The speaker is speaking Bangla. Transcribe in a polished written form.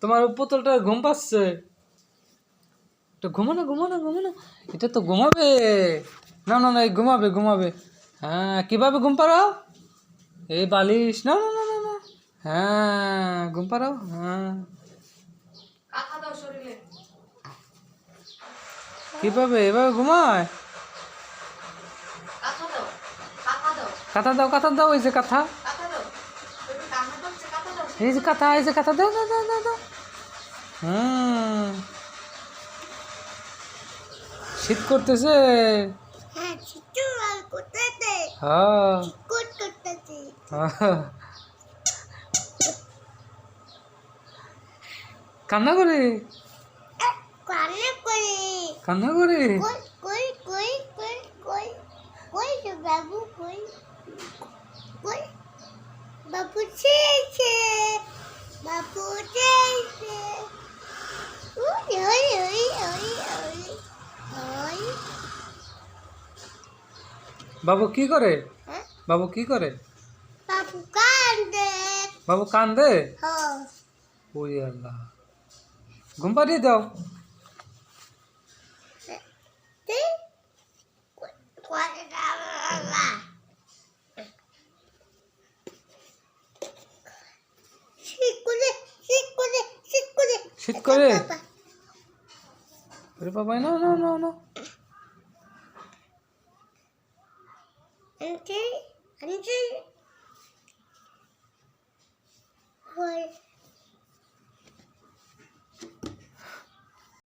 তোমার পুতুলটা ঘুম পাচ্ছে, তো ঘুমো না ঘুমো না ঘুমো না, এটা তো ঘুমাবে। না না না, এই ঘুমাবে ঘুমাবে। হ্যাঁ, কিভাবে ঘুম পাড়াও? এই বালিশ, না না না না না। হ্যাঁ, ঘুম পাড়াও। হ্যাঁ, কিভাবে এভাবে ঘুমায়? কাঁথা দাও কাঁথা দাও, এই যে কাঁথা, এই যে কাঁথা, এই যে কাঁথা দাও দাও দাও দাও দাও। হুম, শীত করতেছে। হ্যাঁ, চিটু আর করতেছে। হ্যাঁ চিকুট করতেছে। হ্যাঁ। কান্না করে, কানে করে। কান্না করে। কই কই কই কই কই কই তো বাবু কই কই বাবু চেয়েছে বাবু চেয়েছে ওই ওই ওই ওই ওই ওই বাবু কি করে? হ্যাঁ বাবু কি করে? বাবু কান্দে বাবু কান্দে। হ্যাঁ ওই আল্লাহ, ঘুম পাড়িয়ে দাও। তুই করে দাও শীত করে শীত করে শীত করে শীত করে। আরে বাবা, না না না না। আন্টি আন্টি হয়